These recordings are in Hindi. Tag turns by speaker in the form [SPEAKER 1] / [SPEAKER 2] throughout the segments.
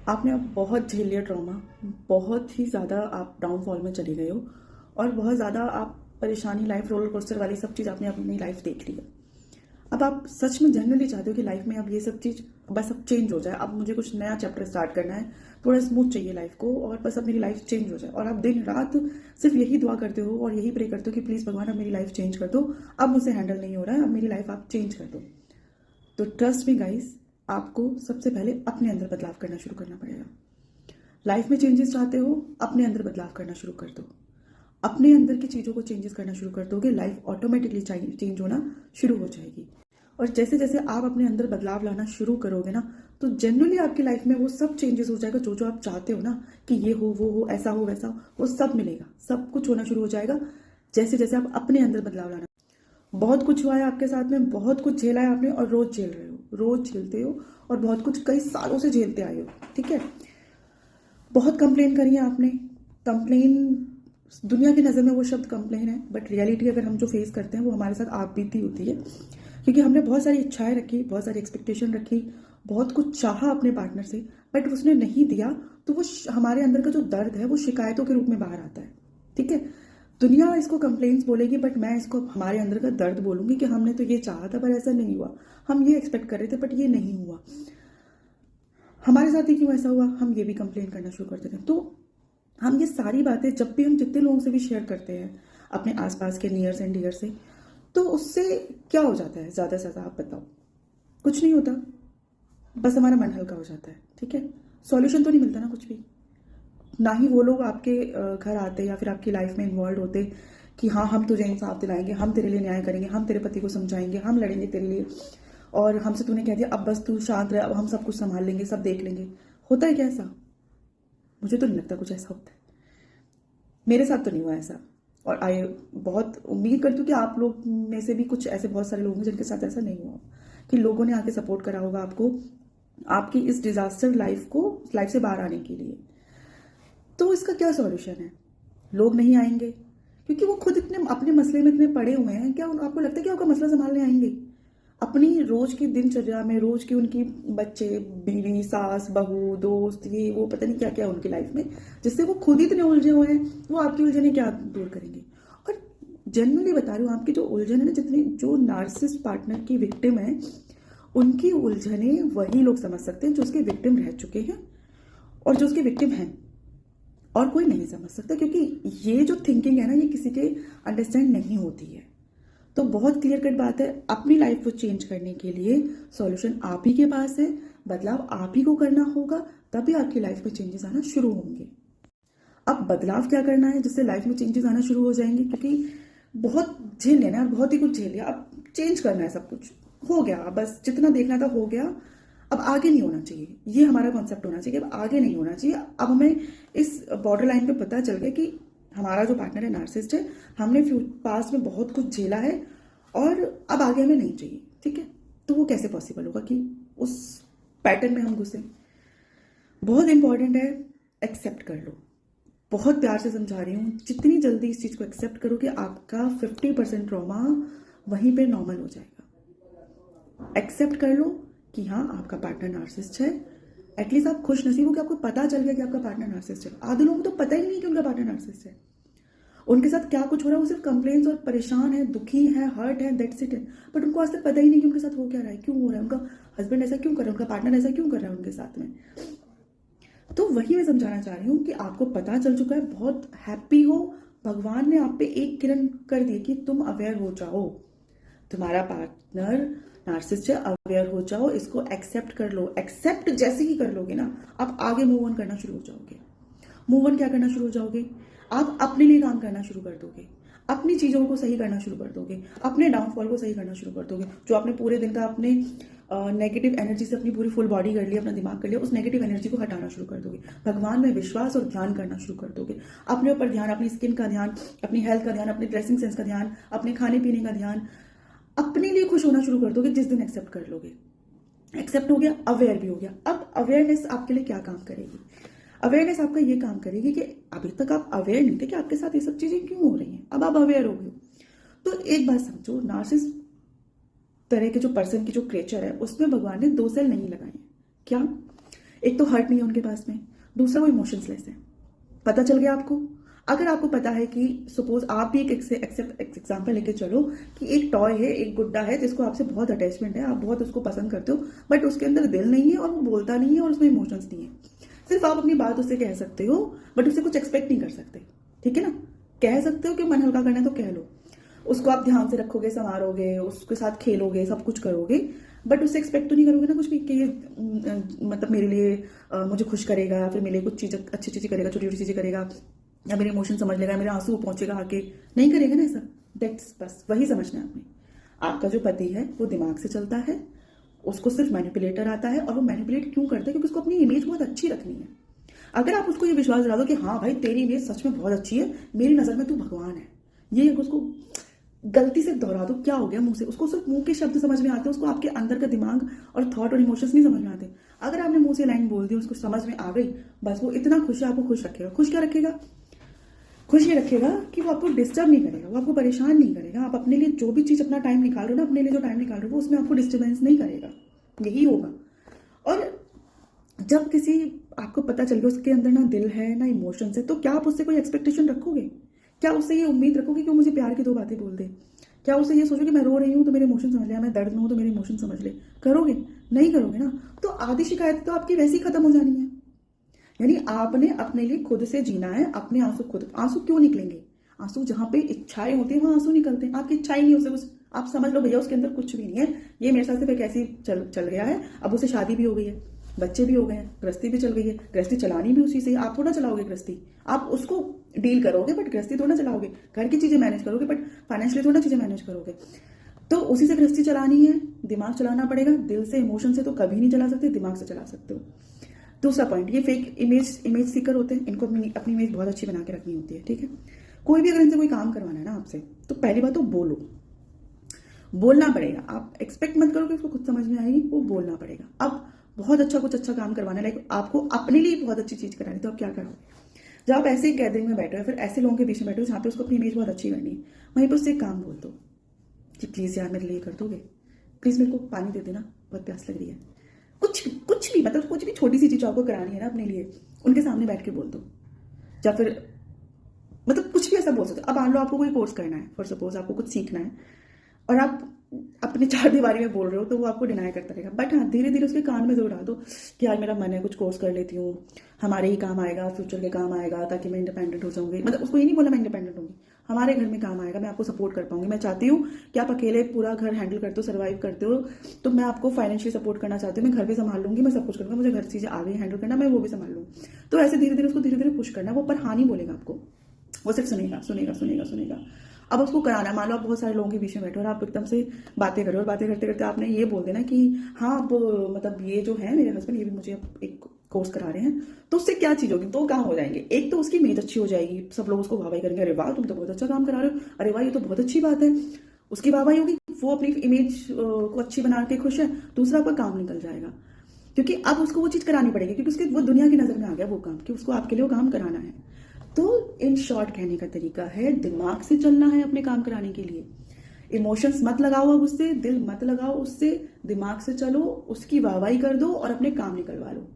[SPEAKER 1] आपने अब बहुत झेल लिया ट्रॉमा, बहुत ही ज़्यादा आप डाउनफॉल में चले गए हो और बहुत ज़्यादा आप परेशानी लाइफ रोलर कोस्टर वाली सब चीज़ आपने अपनी लाइफ देख ली है। अब आप सच में जनरली चाहते हो कि लाइफ में अब ये सब चीज़ बस अब चेंज हो जाए, अब मुझे कुछ नया चैप्टर स्टार्ट करना है, थोड़ा स्मूथ चाहिए लाइफ को और बस अब मेरी लाइफ चेंज हो जाए। और आप दिन रात सिर्फ यही दुआ करते हो और यही प्रे करते हो कि प्लीज़ भगवान अब मेरी लाइफ चेंज कर दो, अब मुझसे हैंडल नहीं हो रहा है, अब मेरी लाइफ आप चेंज कर दो। तो ट्रस्ट मी गाइस, आपको सबसे पहले अपने अंदर बदलाव करना शुरू करना पड़ेगा। लाइफ में चेंजेस चाहते हो, अपने अंदर बदलाव करना शुरू कर दो। अपने अंदर की चीज़ों को चेंजेस करना शुरू कर दोगे, लाइफ ऑटोमेटिकली चेंज होना शुरू हो जाएगी। और जैसे जैसे आप अपने अंदर बदलाव लाना शुरू करोगे ना, तो जनरली आपकी लाइफ में वो सब चेंजेस हो जाएगा जो जो आप चाहते हो ना, कि ये हो, वो हो, ऐसा हो, वैसा हो, वो सब मिलेगा, सब कुछ होना शुरू हो जाएगा जैसे जैसे आप अपने अंदर बदलाव लाना। बहुत कुछ हुआ है आपके साथ में, बहुत कुछ झेला है आपने और रोज झेल रहे हो, रोज झेलते हो और बहुत कुछ कई सालों से झेलते आए हो। ठीक है, बहुत कंप्लेन करी है आपने। कंप्लेन दुनिया की नज़र में वो शब्द कंप्लेन है, बट रियलिटी अगर हम जो फेस करते हैं वो हमारे साथ आप बीती होती है, क्योंकि हमने बहुत सारी इच्छाएं रखी, बहुत सारी एक्सपेक्टेशन रखी, बहुत कुछ चाहा अपने पार्टनर से, बट उसने नहीं दिया। तो वो हमारे अंदर का जो दर्द है वो शिकायतों के रूप में बाहर आता है। ठीक है, दुनिया इसको कंप्लेंट्स बोलेगी, बट मैं इसको हमारे अंदर का दर्द बोलूंगी कि हमने तो ये चाहा था पर ऐसा नहीं हुआ, हम ये एक्सपेक्ट कर रहे थे बट ये नहीं हुआ, हमारे साथ ही क्यों ऐसा हुआ, हम ये भी कंप्लेन करना शुरू करते थे। तो हम ये सारी बातें जब भी हम जितने लोगों से भी शेयर करते हैं अपने आसपास के नियर्स एंड डियर से, तो उससे क्या हो जाता है? ज़्यादा से ज़्यादा आप बताओ। कुछ नहीं होता, बस हमारा मन हल्का हो जाता है। ठीक है, सॉल्यूशन तो नहीं मिलता ना कुछ भी। ना ही वो लोग आपके घर आते या फिर आपकी लाइफ में इन्वॉल्व होते कि हाँ हम तुझे इंसाफ दिलाएंगे, हम तेरे लिए न्याय करेंगे, हम तेरे पति को समझाएंगे, हम लड़ेंगे तेरे लिए, और हमसे तूने कह दिया अब बस तू शांत रह, अब हम सब कुछ संभाल लेंगे, सब देख लेंगे। होता है क्या ऐसा? मुझे तो नहीं लगता कुछ ऐसा होता है, मेरे साथ तो नहीं हुआ ऐसा। और आई बहुत उम्मीद करती हूँ कि आप लोग में से भी कुछ ऐसे बहुत सारे लोग हैं जिनके साथ ऐसा नहीं हुआ, कि लोगों ने आके सपोर्ट करा होगा आपको आपकी इस डिजास्टर लाइफ से बाहर आने के लिए। तो इसका क्या सॉल्यूशन है? लोग नहीं आएंगे क्योंकि वो खुद इतने अपने मसले में इतने पड़े हुए हैं। क्या आपको लगता है कि आपका मसला संभालने आएंगे? अपनी रोज की दिनचर्या में रोज की उनकी बच्चे, बीवी, सास, बहू, दोस्त, ये वो पता नहीं क्या क्या उनकी लाइफ में, जिससे वो खुद ही इतने उलझे हुए हैं, वो आपकी उलझने क्या दूर करेंगे? और जनरली बता रही हूँ, आपकी जो उलझन है ना, जितनी जो नार्सिसिस्ट पार्टनर की विक्टिम है, उनकी उलझने वही लोग समझ सकते हैं जो उसके विक्टिम रह चुके हैं और जो उसके विक्टिम हैं, और कोई नहीं समझ सकता, क्योंकि ये जो थिंकिंग है ना, ये किसी के अंडरस्टैंड नहीं होती है। तो बहुत क्लियर कट बात है, अपनी लाइफ को चेंज करने के लिए सॉल्यूशन आप ही के पास है, बदलाव आप ही को करना होगा, तभी आपकी लाइफ में चेंजेस आना शुरू होंगे। अब बदलाव क्या करना है जिससे लाइफ में चेंजेस आना शुरू हो जाएंगे? क्योंकि बहुत झेल लेना है, बहुत ही कुछ झेल लिया, अब चेंज करना है, सब कुछ हो गया, बस जितना देखना था हो गया, अब आगे नहीं होना चाहिए, ये हमारा कॉन्सेप्ट होना चाहिए। अब आगे नहीं होना चाहिए, अब हमें इस बॉर्डर लाइन पे पता चल गया कि हमारा जो पार्टनर है नार्सिसिस्ट है, हमने पास्ट में बहुत कुछ झेला है और अब आगे हमें नहीं चाहिए। ठीक है, तो वो कैसे पॉसिबल होगा कि उस पैटर्न में हम घुसे? बहुत इंपॉर्टेंट है, एक्सेप्ट कर लो। बहुत प्यार से समझा रही हूँ, जितनी जल्दी इस चीज़ को एक्सेप्ट करोगे, आपका 50% ट्रॉमा वहीं पे नॉर्मल हो जाएगा। एक्सेप्ट कर लो कि हाँ आपका पार्टनर नार्सिसिस्ट है। एटलीस्ट आप खुश नसीब हो कि आपको पता चल गया कि आपका पार्टनर नार्सिसिस्ट है। आधे लोगों को तो पता ही नहीं कि उनका पार्टनर नार्सिसिस्ट है, उनके साथ क्या कुछ हो रहा है, वो सिर्फ कंप्लेन्स और परेशान है, दुखी है, हर्ट है, दैट्स इट है। बट उनको आज तक पता ही नहीं कि उनके साथ हो क्या रहा है, क्यों हो रहा है, उनका हस्बैंड ऐसा क्यों कर रहा है, उनका पार्टनर ऐसा क्यों कर रहा है उनके साथ में। तो वही मैं समझाना चाह रही हूँ कि आपको पता चल चुका है, बहुत हैप्पी हो, भगवान ने आप पे एक किरण कर दी कि तुम अवेयर हो जाओ, तुम्हारा पार्टनर नार्सिसिस्ट है, अवेयर हो जाओ, इसको एक्सेप्ट कर लो। एक्सेप्ट जैसे ही कर लोगे ना, आप आगे मूव ऑन करना शुरू हो जाओगे। मूव ऑन क्या करना शुरू हो जाओगे? आप अपने लिए काम करना शुरू कर दोगे, अपनी चीज़ों को सही करना शुरू कर दोगे, अपने डाउनफॉल को सही करना शुरू कर दोगे। जो आपने पूरे दिन का अपने नेगेटिव एनर्जी से अपनी पूरी फुल बॉडी कर लिया, अपना दिमाग कर लिया, उस नेगेटिव एनर्जी को हटाना शुरू कर दोगे। भगवान में विश्वास और ध्यान करना शुरू कर दोगे। अपने ऊपर ध्यान, अपनी स्किन का ध्यान, अपनी हेल्थ का ध्यान, अपने ड्रेसिंग सेंस का ध्यान, अपने खाने पीने का ध्यान, अपने लिए खुश होना शुरू कर दोगे जिस दिन एक्सेप्ट कर लोगे। एक्सेप्ट हो गया, अवेयर भी हो गया। अब अवेयरनेस आपके लिए क्या काम करेगी? अवेयरनेस आपका ये काम करेगी कि अभी तक आप अवेयर नहीं थे कि आपके साथ ये सब चीजें क्यों हो रही हैं, अब आप अवेयर हो गए। तो एक बात समझो, नार्सिस तरह के जो पर्सन की जो क्रिएचर है, उसमें भगवान ने 2 सेल नहीं लगाए हैं। क्या? एक तो हर्ट नहीं है उनके पास में, दूसरा वो इमोशंसलेस है। पता चल गया आपको? अगर आपको पता है कि सपोज आप भी एक एग्जाम्पल लेके चलो कि एक टॉय है, एक गुड्डा है जिसको आपसे बहुत अटैचमेंट है, आप बहुत उसको पसंद करते हो, बट उसके अंदर दिल नहीं है और वो बोलता नहीं है और उसमें इमोशंस नहीं है। सिर्फ आप अपनी बात उससे कह सकते हो, बट उससे कुछ एक्सपेक्ट नहीं कर सकते। ठीक है ना? कह सकते हो कि मन हल्का करना है तो कह लो, उसको आप ध्यान से रखोगे, संवारोगे, उसके साथ खेलोगे, सब कुछ करोगे, बट उससे एक्सपेक्ट तो नहीं करोगे ना कुछ भी कि ये मतलब मेरे लिए मुझे खुश करेगा, या फिर मेरे लिए कुछ चीज़ अच्छी चीज़ें करेगा, छोटी छोटी चीज़ें करेगा, या मेरे इमोशन समझ लेगा, मेरे आंसू पहुंचेगा आके। नहीं करेगा ना ऐसा। दैट्स बस वही समझना है आपने। आपका जो पति है वो दिमाग से चलता है, उसको सिर्फ मैनिपुलेटर आता है, और वो मैनिपुलेट क्यों करता है? क्योंकि उसको अपनी इमेज बहुत अच्छी रखनी है। अगर आप उसको ये विश्वास दिला दो कि हाँ भाई तेरी इमेज सच में बहुत अच्छी है, मेरी नज़र में तू भगवान है, ये उसको गलती से दोहरा दो, क्या हो गया मुंह से? उसको सिर्फ मुंह के शब्द समझ में आते हैं, उसको आपके अंदर का दिमाग और थॉट और इमोशंस नहीं समझ में आते। अगर आपने मुंह से लाइन बोल दी, उसको समझ में आ गई, बस वो इतना खुश है, आपको खुश रखेगा। खुश क्या रखेगा? खुश ये रखेगा कि वो आपको डिस्टर्ब नहीं करेगा, वो आपको परेशान नहीं करेगा। आप अपने लिए जो भी चीज़ अपना टाइम निकाल रहे हो ना, अपने लिए जो टाइम निकाल रहे हो, वो उसमें आपको डिस्टर्बेंस नहीं करेगा। यही होगा। और जब किसी आपको पता चल गया उसके अंदर ना दिल है ना इमोशंस है, तो क्या आप उससे कोई एक्सपेक्टेशन रखोगे? क्या उससे ये उम्मीद रखोगे कि वो मुझे प्यार की दो बातें बोल दे? क्या उससे ये सोचो कि मैं रो रही हूँ तो मेरे इमोशन समझ ले, मैं दर्द में हूँ तो मेरे इमोशन समझ ले? करोगे? नहीं करोगे ना। तो आधी शिकायत तो आपकी वैसे ही खत्म हो जानी है। यानी आपने अपने लिए खुद से जीना है, अपने आंसू खुद। आंसू क्यों निकलेंगे? आंसू जहां पे इच्छाएं होती है वहां आंसू निकलते हैं। आपकी इच्छाएं नहीं हो, कुछ आप समझ लो भैया उसके अंदर कुछ भी नहीं है, ये मेरे साथ सिर्फ एक ऐसी चल गया है। अब उसे शादी भी हो गई है, बच्चे भी हो गए हैं, गृहस्थी भी चल गई है, गृहस्थी चलानी भी उसी से। आप थोड़ा चलाओगे गृहस्थी, आप उसको डील करोगे बट गृहस्थी थोड़ा चलाओगे। घर की चीजें मैनेज करोगे बट फाइनेंशियली थोड़ा चीजें मैनेज करोगे। तो उसी से गृहस्थी चलानी है, दिमाग चलाना पड़ेगा। दिल से इमोशन से तो कभी नहीं चला सकते, दिमाग से चला सकते हो। दूसरा पॉइंट, ये फेक इमेज सीकर होते हैं, इनको अपनी इमेज बहुत अच्छी बना के रखनी होती है। ठीक है? कोई भी अगर इनसे कोई काम करवाना है ना आपसे, तो पहली बात तो बोलना पड़ेगा। आप एक्सपेक्ट मत करो कि उसको खुद समझ में आएगी, वो बोलना पड़ेगा। अब बहुत अच्छा कुछ अच्छा काम करवाना है, लाइक आपको अपने लिए बहुत अच्छी चीज करानी, तो आप क्या करोगे? जब आप ऐसे ही गैदरिंग में बैठे हो, फिर ऐसे लोगों के बीच में बैठे हो जहाँ पे उसको अपनी इमेज बहुत अच्छी करनी है, वहीं पर उससे एक काम बोल दो कि प्लीज यार मेरे लिए कर दोगे, प्लीज मेरे को पानी दे देना, बहुत प्यास लग रही है। कुछ भी मतलब कुछ भी छोटी सी चीज आपको करानी है ना अपने लिए, उनके सामने बैठ के बोल दो। या फिर मतलब कुछ भी ऐसा बोल सकते हो। अब मान लो आपको कोई कोर्स करना है, फॉर सपोज आपको कुछ सीखना है, और आप अपने चार दीवारी में बोल रहे हो, तो वो आपको डिनाई करता रहेगा। बट हाँ, धीरे धीरे उसके कान में जरूर डाल दो कि यार मेरा मन है कुछ कोर्स कर लेती हूँ, हमारे ही काम आएगा, फ्यूचर के काम आएगा, ताकि मैं इंडिपेंडेंट हो जाऊंगी। मतलब उसको ये नहीं बोला मैं इंडिपेंडेंट होंगी, हमारे घर में काम आएगा, मैं आपको सपोर्ट कर पाऊंगी। मैं चाहती हूँ कि आप अकेले पूरा घर हैंडल करते हो, सर्वाइव करते हो, तो मैं आपको फाइनेंशियली सपोर्ट करना चाहती हूँ। मैं घर भी संभाल लूंगी, मैं सब कुछ करूंगा, मुझे घर चीजें आ गई हैंडल करना, मैं वो भी संभाल लूंगी। तो ऐसे धीरे धीरे उसको धीरे धीरे पुश करना। वो पर हाँ नहीं बोलेगा आपको, वो सिर्फ सुनेगा सुनेगा सुनेगा सुनेगा। अब उसको कराना है, मान लो आप बहुत सारे लोगों के बीच में बैठे हो और आप एकदम से बातें करो, और बातें करते करते आपने ये बोल देना कि हाँ अब मतलब ये जो है मेरे हस्बैंड, ये भी मुझे एक कोर्स करा रहे हैं। तो उससे क्या चीज होगी? दो काम हो जाएंगे। एक तो उसकी इमेज अच्छी हो जाएगी, सब लोग उसको वाहवाही करेंगे, अरे वाह तुम तो बहुत अच्छा काम करा रहे हो, अरे वाह ये तो बहुत अच्छी बात है। उसकी वाहवाही होगी, वो अपनी इमेज को अच्छी बना के खुश है। दूसरा आपका काम निकल जाएगा, क्योंकि अब उसको वो चीज करानी पड़ेगी, क्योंकि उसके वो दुनिया की नजर में आ गया वो काम, कि उसको आपके लिए वो काम कराना है। तो इन शॉर्ट कहने का तरीका है, दिमाग से चलना है अपने काम कराने के लिए। इमोशंस मत लगाओ अब उससे, दिल मत लगाओ उससे, दिमाग से चलो, उसकी वाहवाही कर दो और अपने काम निकलवा लो।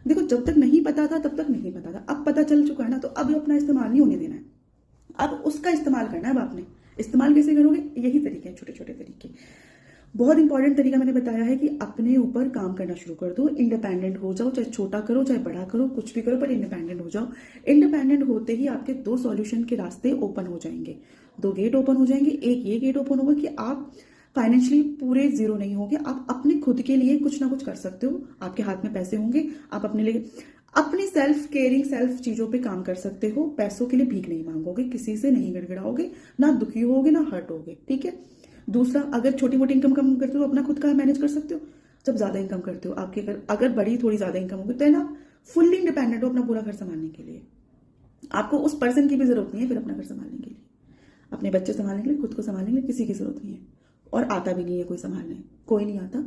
[SPEAKER 1] देखो, जब तक नहीं पता था तब तक नहीं पता था, अब पता चल चुका है ना, तो अब अपना इस्तेमाल नहीं होने देना है, अब उसका इस्तेमाल करना है। अब आपने इस्तेमाल कैसे करोगे? यही तरीके हैं, छोटे छोटे तरीके। बहुत इंपॉर्टेंट तरीका मैंने बताया है कि अपने ऊपर काम करना शुरू कर दो, इंडिपेंडेंट हो जाओ, चाहे छोटा करो चाहे बड़ा करो, कुछ भी करो, पर इंडिपेंडेंट हो जाओ। इंडिपेंडेंट होते ही आपके दो सॉल्यूशन के रास्ते ओपन हो जाएंगे, दो गेट ओपन हो जाएंगे। एक ये गेट ओपन होगा कि आप फाइनेंशियली पूरे जीरो नहीं होंगे, आप अपने खुद के लिए कुछ ना कुछ कर सकते हो, आपके हाथ में पैसे होंगे, आप अपने लिए अपनी सेल्फ केयरिंग सेल्फ चीजों पे काम कर सकते हो। पैसों के लिए भीख नहीं मांगोगे, किसी से नहीं गिड़गिड़ाओगे, ना दुखी होगे ना हर्ट होगे। ठीक है? दूसरा, अगर छोटी मोटी इनकम कम करते हो तो अपना खुद का मैनेज कर सकते हो। जब ज्यादा इनकम करते हो, आपके अगर बड़ी थोड़ी ज्यादा इनकम होगी, तो है ना, फुल्ली इंडिपेंडेंट हो अपना पूरा घर संभालने के लिए। आपको उस पर्सन की भी जरूरत नहीं है फिर अपना घर संभालने के लिए, अपने बच्चे संभालने के लिए, खुद को संभालने के लिए किसी की जरूरत नहीं है। और आता भी नहीं है कोई संभालने, कोई नहीं आता,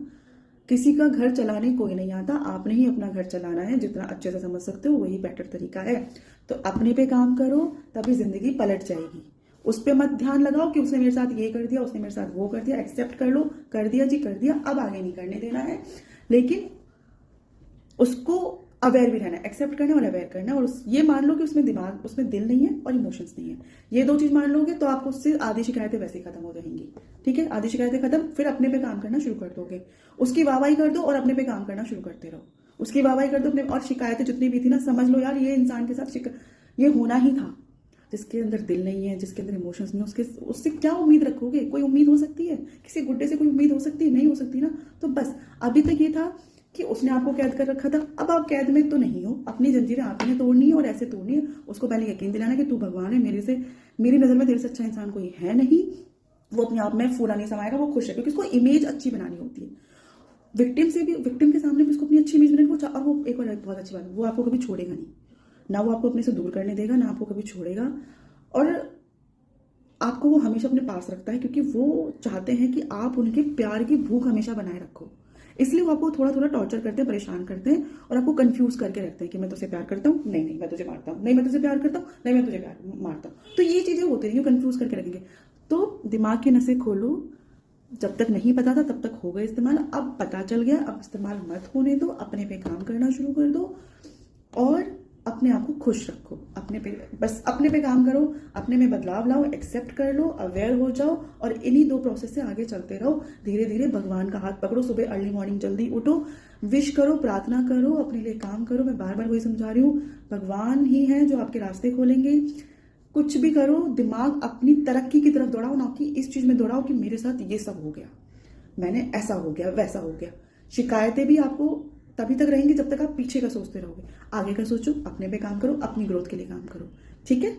[SPEAKER 1] किसी का घर चलाने कोई नहीं आता, आपने ही अपना घर चलाना है। जितना अच्छे से समझ सकते हो वही बेटर तरीका है। तो अपने पे काम करो, तभी जिंदगी पलट जाएगी। उस पर मत ध्यान लगाओ कि उसने मेरे साथ ये कर दिया, उसने मेरे साथ वो कर दिया। एक्सेप्ट कर लो, कर दिया जी कर दिया, अब आगे नहीं करने देना है। लेकिन उसको अवेयर भी रहना है, एक्सेप्ट करना है और अवेयर करना है। और ये मान लो कि उसमें दिमाग, उसमें दिल नहीं है और इमोशंस नहीं है। ये दो चीज मान लोगे तो आपको उससे आधी शिकायतें वैसे ही खत्म हो जाएंगी। ठीक है, आधी शिकायतें खत्म, फिर अपने पे काम करना शुरू कर दोगे। उसकी वाहवाही कर दो और अपने पे काम करना शुरू करते रहो। उसकी वाहवाही कर दो अपने, और शिकायतें जितनी भी थी ना, समझ लो यार ये इंसान के साथ ये होना ही था। जिसके अंदर दिल नहीं है, जिसके अंदर इमोशंस नहीं है, उससे क्या उम्मीद रखोगे? कोई उम्मीद हो सकती है? किसी गुड्डे से कोई उम्मीद हो सकती है? नहीं हो सकती ना। तो बस अभी तक ये था कि उसने आपको कैद कर रखा था, अब आप कैद में तो नहीं हो। अपनी जंजीरें आपने तोड़नी है और ऐसे तोड़नी है। उसको पहले यकीन दिलाना कि तू भगवान है, मेरी नजर में तेरे से अच्छा इंसान कोई है नहीं। वो अपने आप में फूला नहीं समाएगा, वो खुश है, क्योंकि उसको इमेज अच्छी बनानी होती है। विक्टिम के सामने भी उसको अपनी अच्छी इमेज बनानी। और वो एक और बहुत अच्छी बात है, वो आपको कभी छोड़ेगा नहीं। ना वो आपको अपने से दूर करने देगा, ना आपको कभी छोड़ेगा। और आपको वो हमेशा अपने पास रखता है, क्योंकि वो चाहते हैं कि आप उनके प्यार की भूख हमेशा बनाए रखो। इसलिए वो आपको थोड़ा थोड़ा टॉर्चर करते हैं, परेशान करते हैं और आपको कंफ्यूज करके रखते हैं कि मैं तुझे प्यार करता हूँ, नहीं नहीं मैं तुझे मारता हूँ, नहीं मैं तुझे प्यार करता हूँ, नहीं मैं तुझे प्यार मारता हूँ। तो ये चीजें होती रही, कंफ्यूज करके रखेंगे। तो दिमाग की नसें खोलो। जब तक नहीं पता था तब तक हो गए इस्तेमाल, अब पता चल गया, अब इस्तेमाल मत होने दो। अपने पे काम करना शुरू कर दो और अपने आप को खुश रखो। बस अपने पे काम करो, अपने में बदलाव लाओ, एक्सेप्ट कर लो, अवेयर हो जाओ और इन्हीं दो प्रोसेस से आगे चलते रहो। धीरे धीरे भगवान का हाथ पकड़ो, सुबह अर्ली मॉर्निंग जल्दी उठो, विश करो, प्रार्थना करो, अपने लिए काम करो। मैं बार बार वही समझा रही हूँ, भगवान ही है जो आपके रास्ते खोलेंगे। कुछ भी करो, दिमाग अपनी तरक्की की तरफ दौड़ाओ, ना कि इस चीज में दौड़ाओ कि मेरे साथ ये सब हो गया, मैंने ऐसा हो गया, वैसा हो गया। शिकायतें भी आपको तभी तक रहेंगी जब तक आप पीछे का सोचते रहोगे। आगे का सोचो, अपने पे काम करो, अपनी ग्रोथ के लिए काम करो। ठीक है।